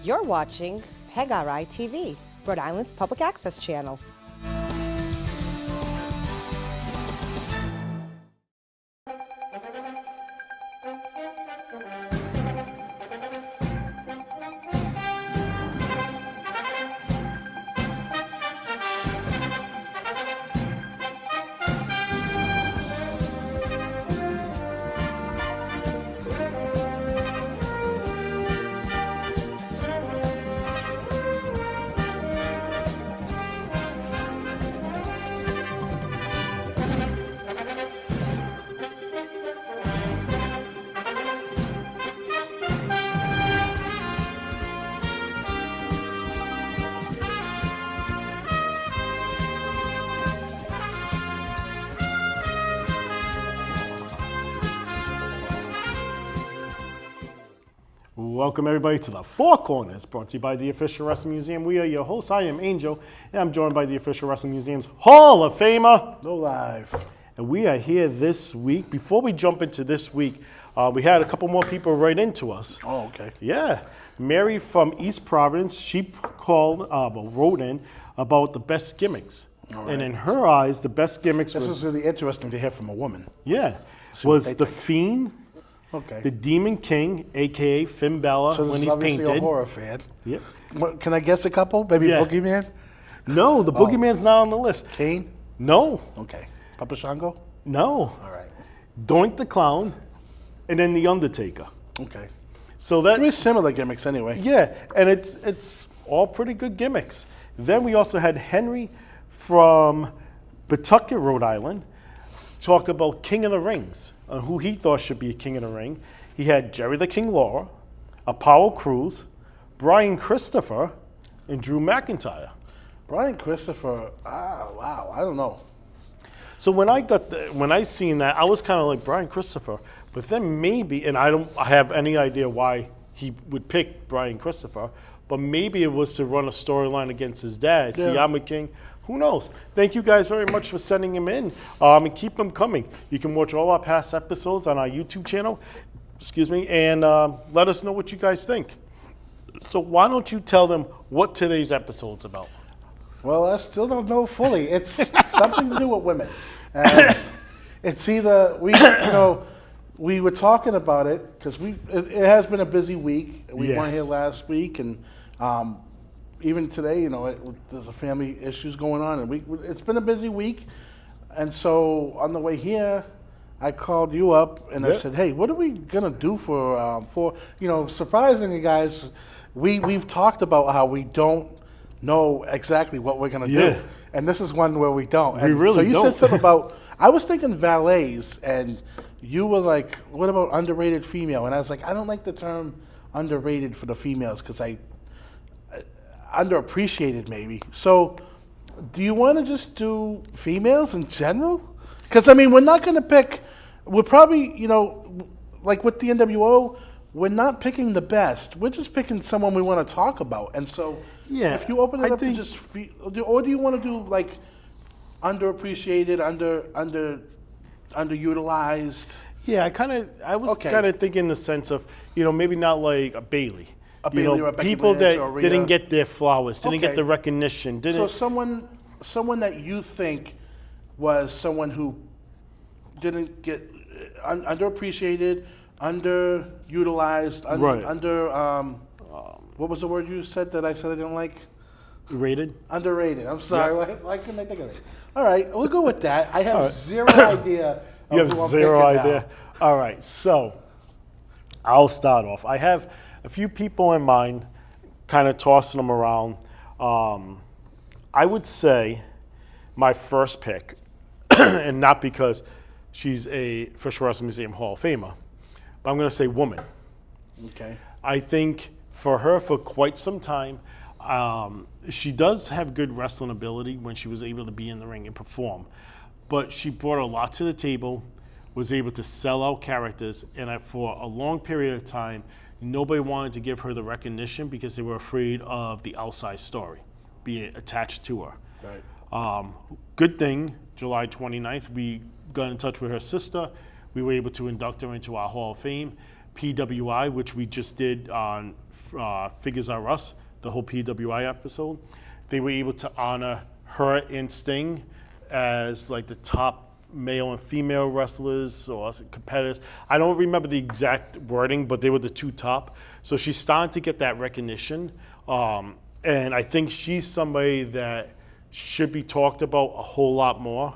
You're watching PEGRI TV, Rhode Island's public access channel. Welcome everybody to the Four Corners, brought to you by the Official Wrestling Museum. We are your hosts. I am Angel, and I'm joined by the Official Wrestling Museum's Hall of Famer. No live. And we are here this week. Before we jump into this week, we had a couple more people write into us. Oh, okay. Yeah. Mary from East Providence, she wrote in about the best gimmicks. Right. And in her eyes, the best gimmicks This is really interesting to hear from a woman. yeah, See what was they the think. Fiend, Okay. the Demon King, a.k.a. Finn Balor, So this when is he's obviously painted. a horror fan. Yep. What, can I guess a couple? Maybe Yeah. Boogeyman? No, the Boogeyman's not on the list. Kane? No, Okay. Papa Shango? no. All right. Doink the Clown, and then the Undertaker. Okay. So that, Very similar gimmicks anyway. yeah, and it's all pretty good gimmicks. Then we also had Henry from Pawtucket, Rhode Island, talk about King of the Rings, who he thought should be a King of the Ring. He had Jerry the King Lawler, Apollo Crews, Brian Christopher, and Drew McIntyre. Brian Christopher, wow, I don't know. So when I seen that, I was kind of like Brian Christopher, but then maybe, and I don't have any idea why he would pick Brian Christopher, but maybe it was to run a storyline against his dad. See, Yeah. I'm a king. Who knows? Thank you guys very much for sending him in, and keep them coming. You can watch all our past episodes on our YouTube channel. Excuse me, and let us know what you guys think. So why don't you tell them what today's episode's about? Well, I still don't know fully. It's something to do with women. And it's either, we were talking about it because it has been a busy week. We weren't here Yes. last week, and even today, there's a family issues going on, and it's been a busy week. And so on the way here, I called you up and I Yep. said, "Hey, what are we gonna do for surprisingly, guys? We've talked about how we don't know exactly what we're gonna Yeah. do, and this is one where we don't. We And really so you don't. said something about I was thinking valets, and you were like, "What about underrated female?" And I was like, "I don't like the term underrated for the females because I underappreciated maybe." So, do you want to just do females in general? Because I mean, we're not going to pick. We're probably, like with the NWO, we're not picking the best. We're just picking someone we want to talk about. And so, Yeah, if you open it I up to think- just, or do you want to do like underappreciated, underutilized? Yeah, I was Okay. kind of thinking in the sense of, maybe not like a Bailey. A Bayley or a Becky people Lynch that or Rhea. didn't get their flowers, didn't Okay. get the recognition, So didn't. someone that you think was someone who didn't get underappreciated, underutilized, Right. what was the word you said that I said I didn't like? Rated. Underrated. I'm sorry. Why couldn't I think of it? All right, we'll go with that. I have All right. zero idea. Of You have who I'm zero picking now. idea. All right, so I'll start off. I have a few people in mind, kind of tossing them around. I would say my first pick, and not because she's a Fisher Wrestling Museum Hall of Famer, but I'm going to say woman. Okay. I think for her, for quite some time, she does have good wrestling ability when she was able to be in the ring and perform. But she brought a lot to the table, was able to sell out characters, and for a long period of time, nobody wanted to give her the recognition because they were afraid of the outside story being attached to her. Right. Good thing, July 29th, we got in touch with her sister. We were able to induct her into our Hall of Fame, PWI, which we just did on Figures Are Us, the whole PWI episode, they were able to honor her and Sting as like the top male and female wrestlers or competitors. I don't remember the exact wording, but they were the two top. So she's starting to get that recognition. And I think she's somebody that should be talked about a whole lot more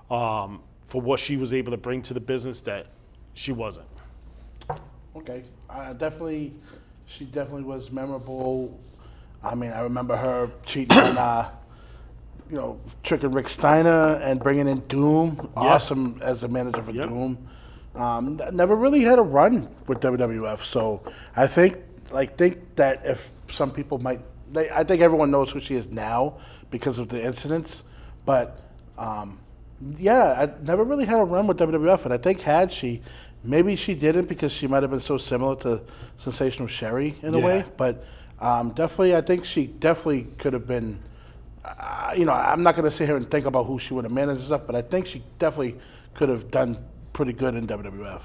for what she was able to bring to the business that she wasn't. Okay, she definitely was memorable. I mean, I remember her cheating on, tricking Rick Steiner and bringing in Doom. Awesome as a manager for Doom. Never really had a run with WWF, so I think that if some people might, I think everyone knows who she is now because of the incidents, but I never really had a run with WWF, and I think had she, maybe she didn't because she might have been so similar to Sensational Sherry in a way, but definitely, I think she definitely could have been. I'm not going to sit here and think about who she would have managed and stuff, but I think she definitely could have done pretty good in WWF.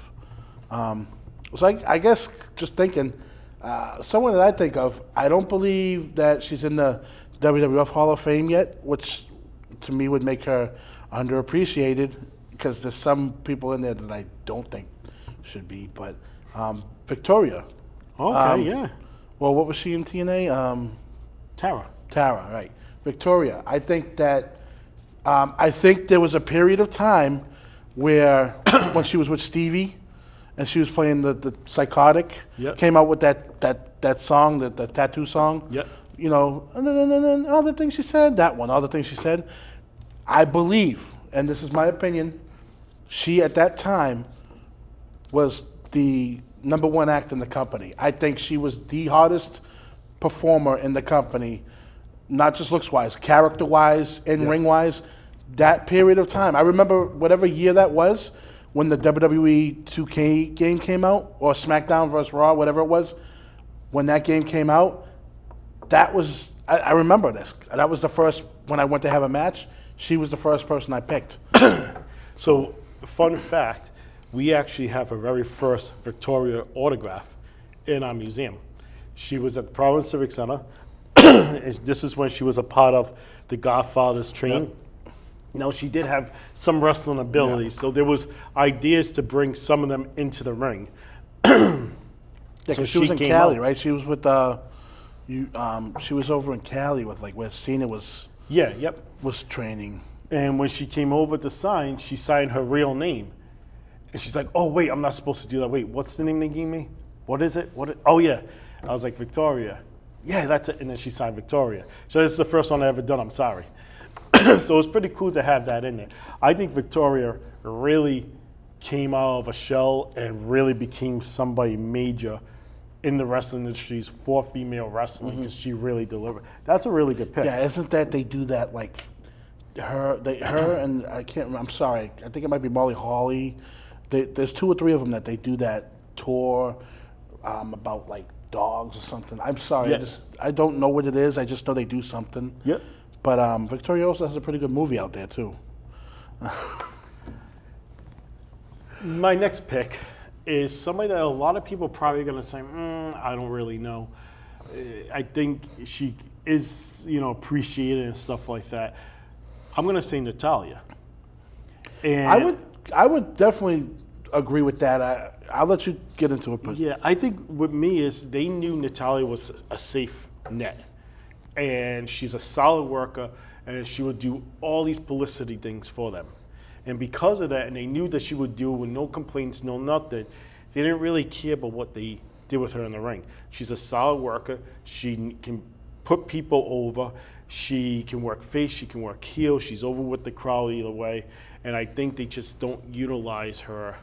So I guess just thinking, someone that I think of, I don't believe that she's in the WWF Hall of Fame yet, which to me would make her underappreciated because there's some people in there that I don't think should be, but Victoria. Okay, yeah. Well, what was she in TNA? Tara, right. Victoria. I think that I think there was a period of time where when she was with Stevie and she was playing the Psychotic, came out with that song, the tattoo song. Yep. All the things she said, all the things she said. I believe, and this is my opinion, she at that time was the number one act in the company. I think she was the hardest performer in the company, not just looks-wise, character-wise, in-ring-wise. That period of time, I remember whatever year that was, when the WWE 2K game came out, or SmackDown vs. Raw, whatever it was, when that game came out, that was, I remember this. That was the first, when I went to have a match, she was the first person I picked. So, fun fact, we actually have her very first Victoria autograph in our museum. She was at the Providence Civic Center. This is when she was a part of the Godfather's train. Now, she did have some wrestling abilities, so there was ideas to bring some of them into the ring. So she was in Cali, right? She was with she was over in Cali with where Cena was. Was training. And when she came over to sign, she signed her real name, and she's like, "Oh wait, I'm not supposed to do that. Wait, what's the name they gave me? What is it? Oh yeah." I was like, "Victoria." Yeah, that's it. And then she signed Victoria. So this is the first one I ever done. I'm sorry. So it's pretty cool to have that in there. I think Victoria really came out of a shell and really became somebody major in the wrestling industries for female wrestling because she really delivered. That's a really good pick. Yeah, isn't that they do that her and I can't remember. I'm sorry. I think it might be Molly Holly. There's 2 or 3 of them that they do that tour about dogs or something. I'm sorry. I don't know what it is. I just know they do something. Yep. But Victoria also has a pretty good movie out there too. My next pick is somebody that a lot of people are probably going to say, I don't really know. I think she is, appreciated and stuff like that. I'm going to say Natalya. And I would definitely agree with that. I'll let you get into it. But yeah, I think with me is they knew Natalya was a safe net. And she's a solid worker, and she would do all these publicity things for them. And because of that, and they knew that she would do it with no complaints, no nothing, they didn't really care about what they did with her in the ring. She's a solid worker. She can put people over. She can work face. She can work heel. She's over with the crowd either way. And I think they just don't utilize her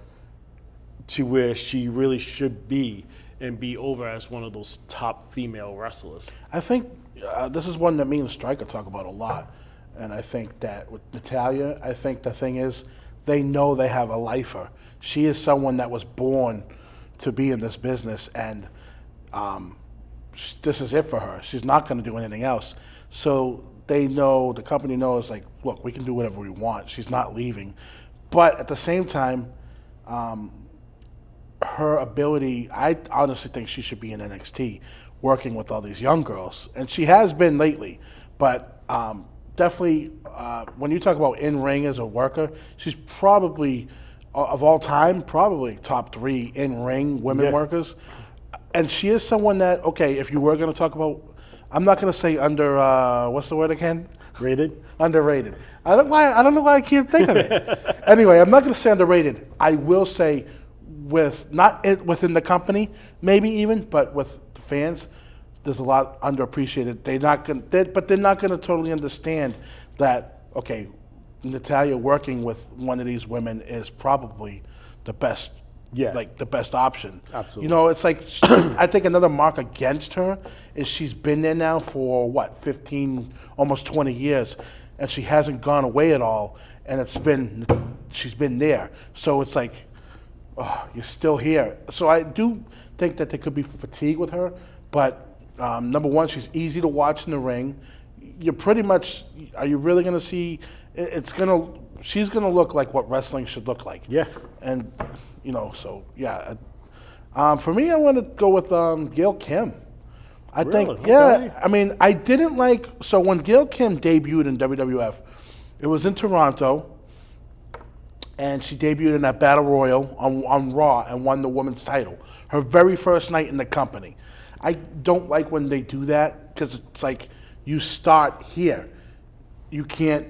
to where she really should be and be over as one of those top female wrestlers. I think this is one that me and Stryker talk about a lot. And I think that with Natalya, I think the thing is they know they have a lifer. She is someone that was born to be in this business, and this is it for her. She's not going to do anything else. So they know, the company knows, look, we can do whatever we want. She's not leaving. But at the same time, her ability, I honestly think she should be in NXT working with all these young girls. And she has been lately. But definitely, when you talk about in-ring as a worker, she's probably, of all time, probably top 3 in-ring women workers. And she is someone that, okay, if you were going to talk about, I'm not going to say under, what's the word again? Rated? Underrated. I don't know why I can't think of it. Anyway, I'm not going to say underrated. I will say within the company, maybe even, but with the fans, there's a lot underappreciated. But they're not going to totally understand that, okay, Natalya working with one of these women is probably the best, like the best option. Absolutely. You know, it's like, I think another mark against her is she's been there now for, 15, almost 20 years, and she hasn't gone away at all, and she's been there. So it's like, oh, you're still here. So I do think that there could be fatigue with her, but number one, she's easy to watch in the ring. You're pretty much, are you really going to see, she's going to look like what wrestling should look like. Yeah. And, you know, so, yeah. For me, I want to go with Gail Kim. I think, yeah, I mean, I didn't like, so when Gail Kim debuted in WWF, it was in Toronto, and she debuted in that Battle Royal on Raw and won the women's title. Her very first night in the company. I don't like when they do that, because it's like, you start here. You can't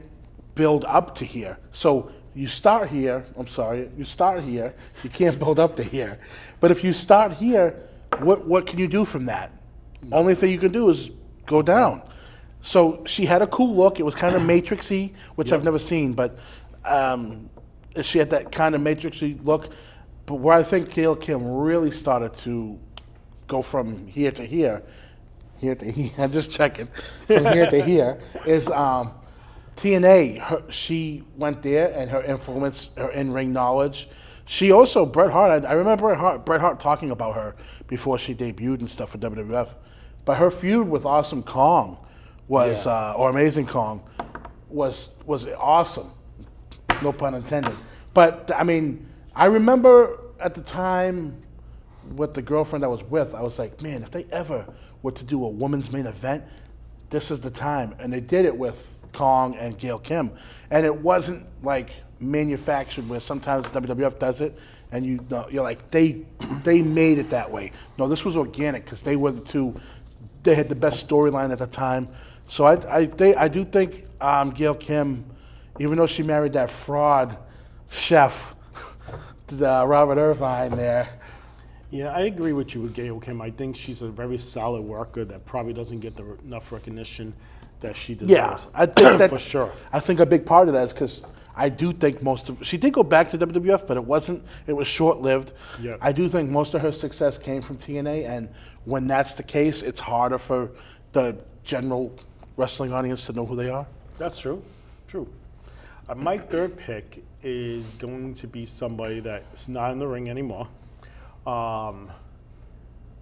build up to here. So you start here, you can't build up to here. But if you start here, what can you do from that? Only thing you can do is go down. So she had a cool look. It was kind of matrixy, which I've never seen, but she had that kind of matrixy look. But where I think Gail Kim really started to go from here to here, I'm just checking, from here to here, is TNA. She went there, and her influence, her in-ring knowledge. She also, Bret Hart, I remember Bret Hart talking about her before she debuted and stuff for WWF. But her feud with Awesome Kong was, or Amazing Kong, was awesome. No pun intended. But, I mean, I remember at the time with the girlfriend I was with, I was like, man, if they ever were to do a women's main event, this is the time. And they did it with Kong and Gail Kim. And it wasn't like manufactured where sometimes WWF does it, and you're like, they made it that way. No, this was organic, because they were the two, they had the best storyline at the time. So I do think Gail Kim, even though she married that fraud chef, Robert Irvine there. Yeah, I agree with you with Gail Kim. I think she's a very solid worker that probably doesn't get enough recognition that she deserves. Yeah, I think that for sure. I think a big part of that is because I do think she did go back to WWF, but it was short-lived. Yeah. I do think most of her success came from TNA, and when that's the case, it's harder for the general wrestling audience to know who they are. That's true. True. My third pick is going to be somebody that's not in the ring anymore.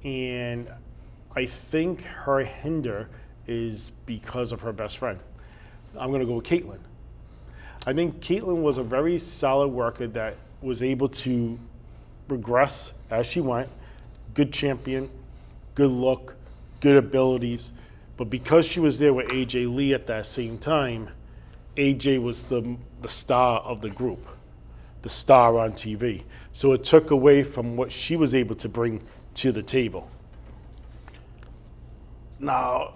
And I think her hinder is because of her best friend. I'm going to go with Caitlyn. I think Caitlyn was a very solid worker that was able to regress as she went. Good champion, good look, good abilities. But because she was there with AJ Lee at that same time, AJ was the star of the group, the star on TV. So it took away from what she was able to bring to the table. Now,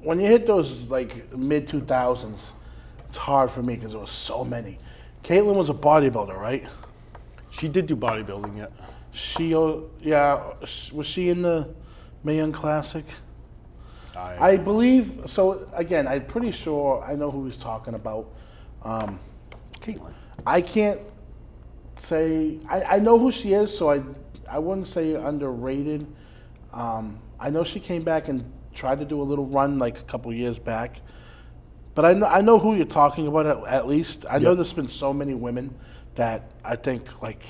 when you hit those like mid-2000s, it's hard for me because there was so many. Caitlyn was a bodybuilder, right? She did do bodybuilding, yeah. Was she in the Mae Young Classic? I believe, so again, I'm pretty sure I know who he's talking about. Caitlyn. I can't say, I know who she is, so I wouldn't say underrated. I know she came back and tried to do a little run like a couple years back. But I know who you're talking about at least. I know there's been so many women that I think like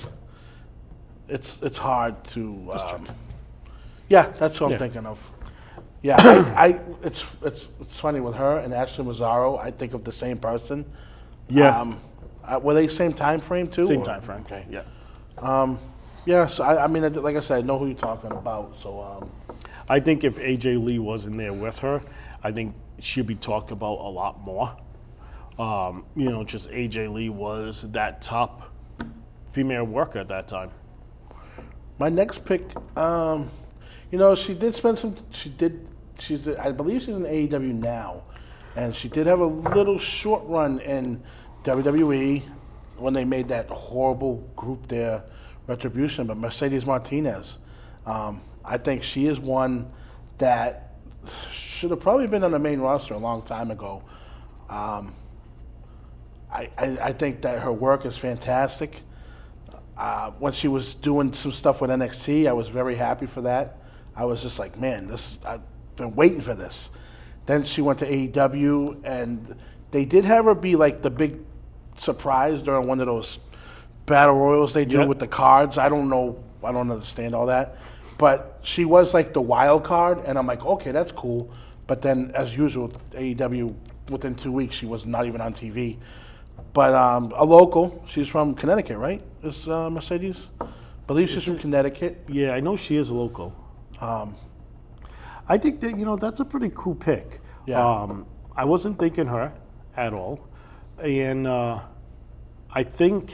it's hard to. Yeah, that's what I'm thinking of. Yeah, it's funny with her and Ashley Mazzaro. I think of the same person. Yeah. Were they same time frame too? Same time frame. Okay. Yeah. Yeah, so I mean, like I said, I know who you're talking about. So I think if AJ Lee wasn't there with her, I think she'd be talked about a lot more. Just AJ Lee was that top female worker at that time. my next pick, she did spend some. I believe she's in AEW now, and she did have a little short run in WWE when they made that horrible group there, Retribution. But Mercedes Martinez, I think she is one that should have probably been on the main roster a long time ago. I think that her work is fantastic. When she was doing some stuff with NXT, I was very happy for that. I was just like, man, I've been waiting for this. Then she went to AEW, and they did have her be like the big surprise during one of those battle royals they do with the cards. I don't know. I don't understand all that. But she was like the wild card, and I'm like, okay, that's cool. But then, as usual, AEW, within 2 weeks, she was not even on TV. But a local, she's from Connecticut, right? Is Mercedes? I believe she's from Connecticut. Yeah, I know she is local. I think that, that's a pretty cool pick. Yeah. I wasn't thinking her at all. And I think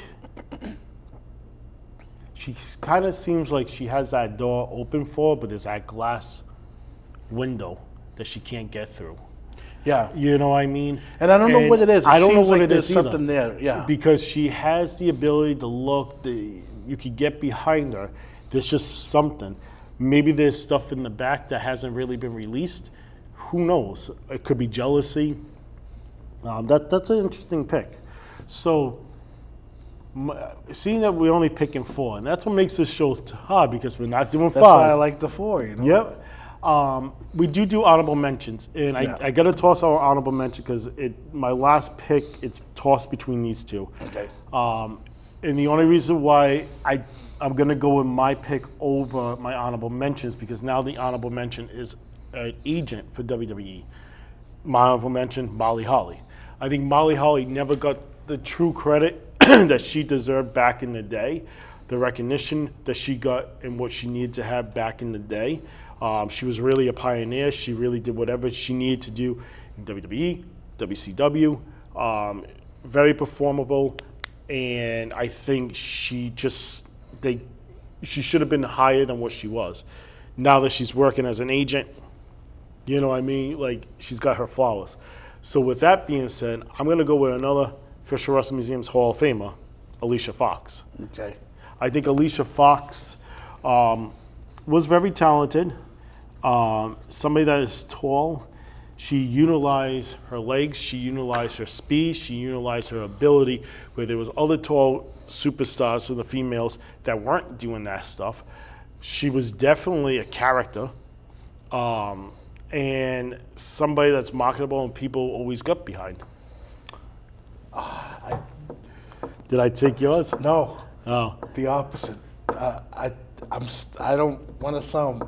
she kind of seems like she has that door open for her, but there's that glass window that she can't get through. Yeah. You know what I mean? And I don't know what it is. I don't know seems what like it is there's either. something there. Yeah. Because she has the ability to look, you could get behind her. There's just something. Maybe there's stuff in the back that hasn't really been released. Who knows? It could be jealousy. That's an interesting pick. So, seeing that we're only picking 4, and that's what makes this show hard because we're not doing 5. That's why I like the 4. Yep. We do honorable mentions, and I got to toss our honorable mention because my last pick, it's tossed between these two. Okay. And the only reason why I'm going to go with my pick over my honorable mentions because now the honorable mention is an agent for WWE. My honorable mention, Molly Holly. I think Molly Holly never got the true credit that she deserved back in the day, the recognition that she got and what she needed to have back in the day. She was really a pioneer. She really did whatever she needed to do in WWE, WCW. Very performable, and I think she should have been higher than what she was. Now that she's working as an agent, you know what I mean? Like, she's got her flowers. So with that being said, I'm going to go with another Fisher Wrestling Museum's Hall of Famer, Alicia Fox. Okay. I think Alicia Fox was very talented. Somebody that is tall. She utilized her legs. She utilized her speed. She utilized her ability where there was other tall superstars for the females that weren't doing that stuff. She was definitely a character and somebody that's marketable and people always got behind. Did I take yours? No. Oh. The opposite. I don't want to sound.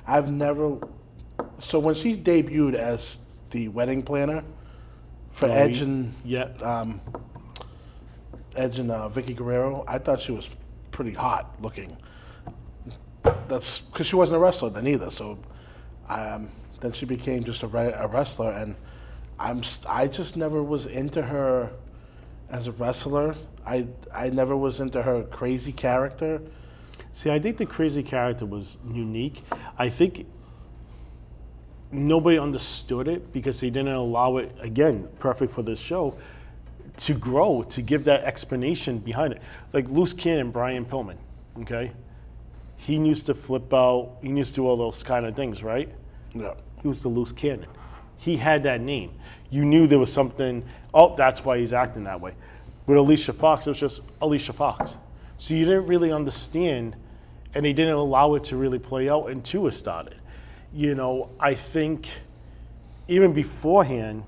I've never. So when she debuted as the wedding planner for Edge and Vicky Guerrero, I thought she was pretty hot looking. That's because she wasn't a wrestler then either. So then she became just a wrestler, and I just never was into her as a wrestler. I never was into her crazy character. See, I think the crazy character was unique. I think nobody understood it because they didn't allow it, again, perfect for this show, to grow, to give that explanation behind it. Like loose cannon, Brian Pillman, okay? He used to flip out, he used to do all those kind of things, right? Yeah. He was the loose cannon. He had that name. You knew there was something, that's why he's acting that way. With Alicia Fox, it was just Alicia Fox. So you didn't really understand, and they didn't allow it to really play out until it started. You know, I think even beforehand,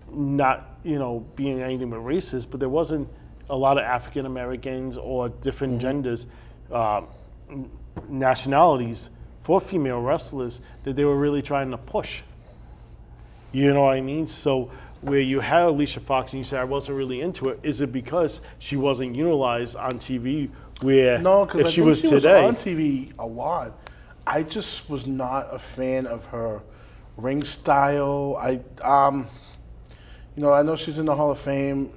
not, being anything but racist, but there wasn't a lot of African Americans or different genders, nationalities for female wrestlers that they were really trying to push. You know what I mean? So where you had Alicia Fox and you say, I wasn't really into it, is it because she wasn't utilized on TV Where No, because if I she think was she today, was on TV a lot. I just was not a fan of her ring style. I know she's in the Hall of Fame.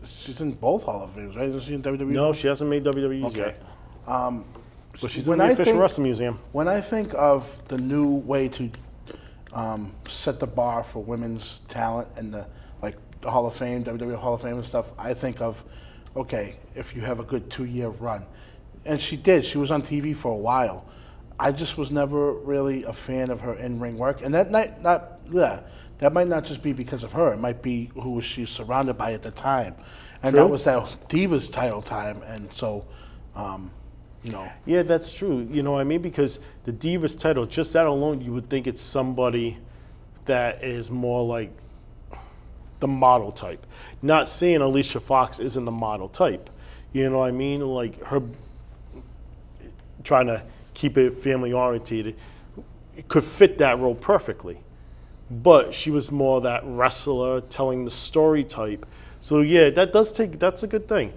She's in both Hall of Fames, right? Isn't she in WWE? no, she hasn't made WWE's Okay. yet. But she's in When the I official think- wrestling museum. When I think of the new way to set the bar for women's talent and the Hall of Fame, WWE Hall of Fame and stuff, I think of, okay, if you have a good 2-year run. And she did. She was on TV for a while. I just was never really a fan of her in-ring work. And that might not just be because of her. It might be who she's surrounded by at the time. And True. that was that Divas title time. And so, Yeah, that's true. You know what I mean? Because the Divas title, just that alone, you would think it's somebody that is more like the model type. Not saying Alicia Fox isn't the model type. You know what I mean? Like her trying to keep it family oriented could fit that role perfectly. But she was more that wrestler telling the story type. So yeah, that's a good thing.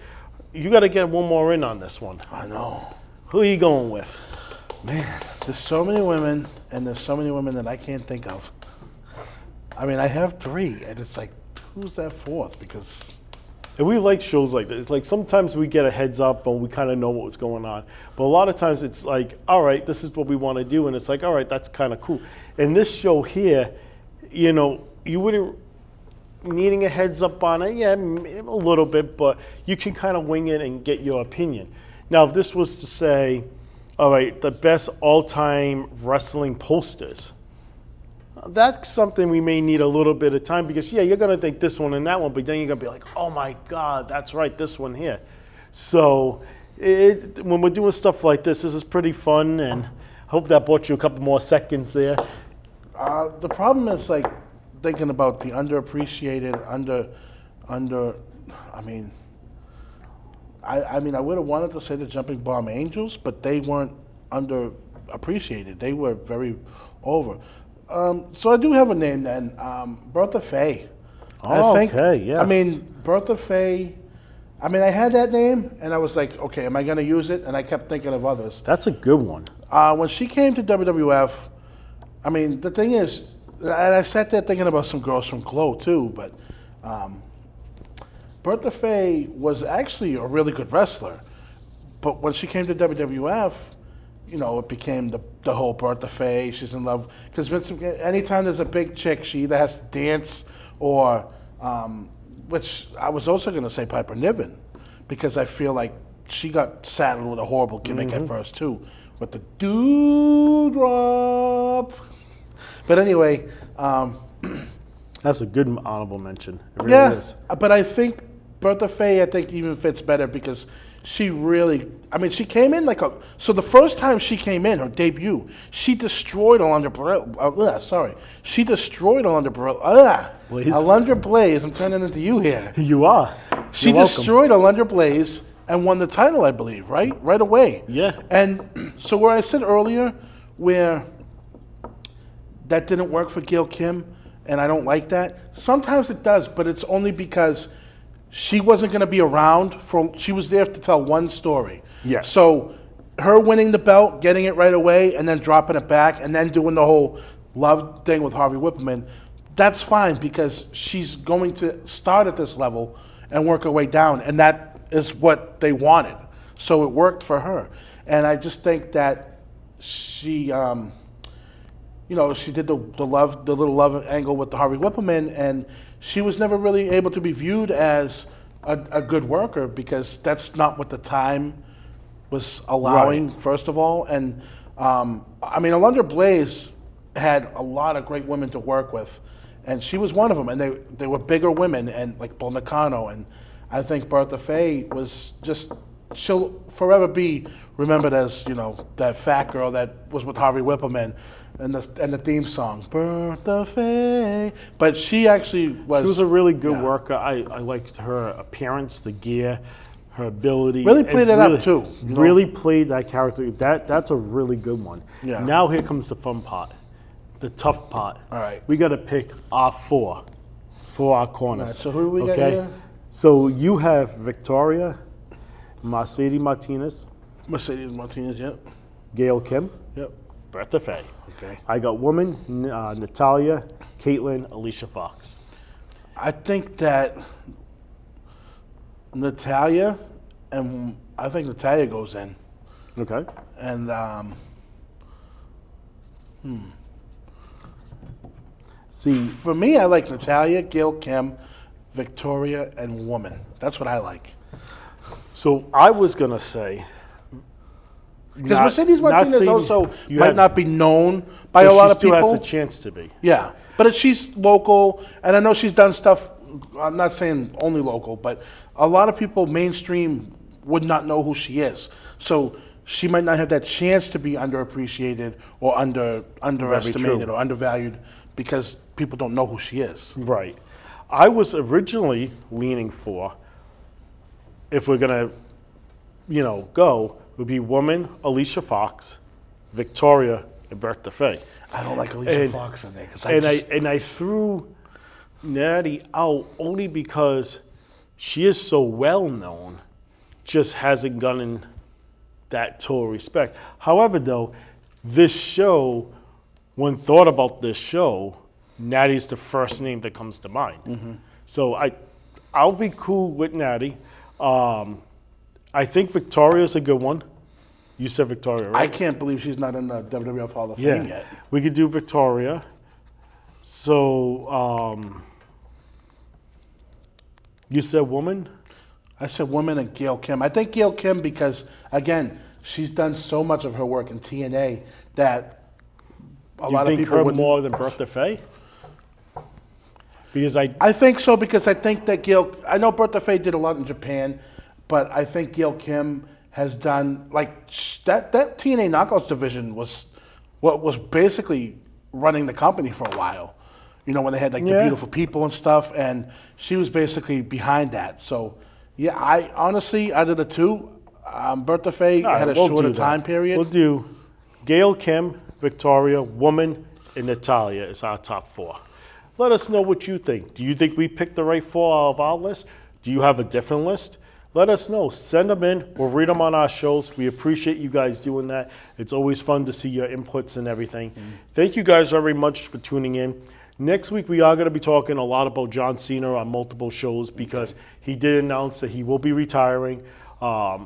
You got to get one more in on this one. I know. Who are you going with? Man, there's so many women, and there's so many women that I can't think of. I mean, I have 3, and it's like, who's that 4th? Because And we like shows like this. Like sometimes we get a heads up and we kind of know what's going on. But a lot of times it's like, all right, this is what we want to do. And it's like, all right, that's kind of cool. And this show here, you know, you wouldn't needing a heads up on it. Yeah, a little bit, but you can kind of wing it and get your opinion. Now, if this was to say, all right, the best all-time wrestling posters, that's something we may need a little bit of time because, yeah, you're going to think this one and that one, but then you're going to be like, oh, my God, that's right, this one here. So when we're doing stuff like this is pretty fun, and I hope that bought you a couple more seconds there. the problem is like thinking about the underappreciated, I mean, I would have wanted to say the Jumping Bomb Angels, but they weren't underappreciated. They were very over. So I do have a name then, Bertha Faye. Oh, okay, yes. I mean, Bertha Faye, I had that name, and I was like, okay, am I going to use it? And I kept thinking of others. That's a good one. When she came to WWF, I mean, the thing is, and I sat there thinking about some girls from Glow too, but Bertha Faye was actually a really good wrestler. But when she came to WWF, you know, it became the whole Bertha Faye, she's in love. Because anytime there's a big chick, she either has to dance or, which I was also going to say Piper Niven, because I feel like she got saddled with a horrible gimmick at first too, with the dewdrop. But anyway, That's a good honorable mention. It really is. but I think Bertha Faye, even fits better because she really, she came in so the first time she came in, her debut, she destroyed Alundra She destroyed Alundra Blaze. Alundra Blaze, I'm turning into you here. You are. She You're welcome. destroyed Alundra Blaze and won the title, I believe, right away. Yeah. And so where I said earlier, where that didn't work for Gail Kim, and I don't like that. Sometimes it does, but it's only because she wasn't going to be around she was there to tell one story. Yes. So her winning the belt, getting it right away, and then dropping it back, and then doing the whole love thing with Harvey Whippleman, that's fine because she's going to start at this level and work her way down, and that is what they wanted. So it worked for her. And I just think that she, she did the little love angle with the Harvey Whippleman, and she was never really able to be viewed as a good worker because that's not what the time was allowing, Right. first of all. And Alundra Blaze had a lot of great women to work with, and she was one of them. And they were bigger women, and like Bull Nakano. And I think Bertha Faye was she'll forever be remembered as, that fat girl that was with Harvey Whippleman and the theme song, Bertha Faye. But she actually was... She was a really good yeah. worker. I liked her appearance, the gear, her ability. Really played it up, too, you know? Really played that character. That's a really good one. Yeah. Now here comes the fun part, the tough part. All right. We got to pick our four for our corners. All right, so who do we got here? So you have Victoria, Mercedes Martinez, Mercedes Martinez, yep. Gail Kim, Yep. Bertha Faye. Okay. I got woman, Natalia, Caitlin, Alicia Fox. I think that Natalia, and I think Natalia goes in. Okay. And, See, for me, I like Natalia, Gail Kim, Victoria, and woman. That's what I like. so I was going to say, Because Mercedes Martinez saying also you might have- not be known by but a lot she of still people. has a chance to be. Yeah, but she's local, and I know she's done stuff. I'm not saying only local, but a lot of people mainstream would not know who she is. So she might not have that chance to be underappreciated or underestimated true. or undervalued because people don't know who she is. Right. I was originally leaning for, if we're going to, go, would be woman, Alicia Fox, Victoria, and Bertha Faye. I don't like Alicia And- Fox in there because I threw Natty out only because she is so well known, just hasn't gotten that total respect. However, though, this show, when thought about this show, Natty's the first name that comes to mind. So I'll be cool with Natty. I think Victoria's a good one. You said Victoria, I right? can't believe she's not in the WWF Hall of Fame yet. We could do Victoria. So you said woman? I said woman and Gail Kim. I think Gail Kim because, again, she's done so much of her work in TNA that a You lot of think people her would more than Bertha Faye? Because I think so because I think that I know Bertha Faye did a lot in Japan, but I think Gail Kim has done, that TNA Knockouts division was what was basically running the company for a while. When they had the beautiful people and stuff, and she was basically behind that. So, yeah, I honestly, out of the two, Bertha Faye had a shorter time period. We'll do Gail Kim, Victoria, woman, and Natalia is our top 4. Let us know what you think. Do you think we picked the right 4 out of our list? Do you have a different list? Let us know. Send them in. We'll read them on our shows. We appreciate you guys doing that. It's always fun to see your inputs and everything. Thank you guys very much for tuning in. Next week, we are going to be talking a lot about John Cena on multiple shows because he did announce that he will be retiring. The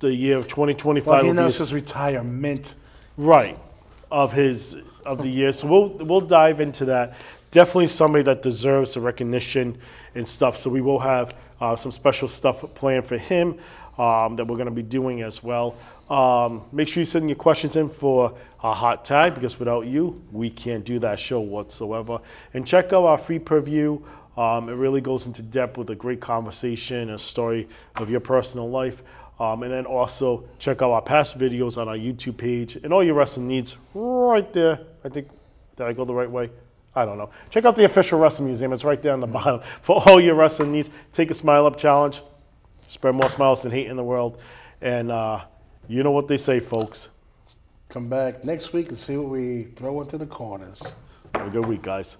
year of 2025 Well, he will be announced his retirement. right of the year. So we'll dive into that. Definitely somebody that deserves the recognition and stuff. So we will have some special stuff planned for him that we're going to be doing as well. Make sure you send your questions in for a hot tag because without you, we can't do that show whatsoever. And check out our free preview. It really goes into depth with a great conversation, a story of your personal life. And then also check out our past videos on our YouTube page and all your wrestling needs right there. I think, did I go the right way? I don't know. Check out the official Wrestling Museum. It's right there on the bottom for all your wrestling needs. Take a Smile Up Challenge. Spread more smiles than hate in the world. And you know what they say, folks. Come back next week and see what we throw into the corners. Have a good week, guys.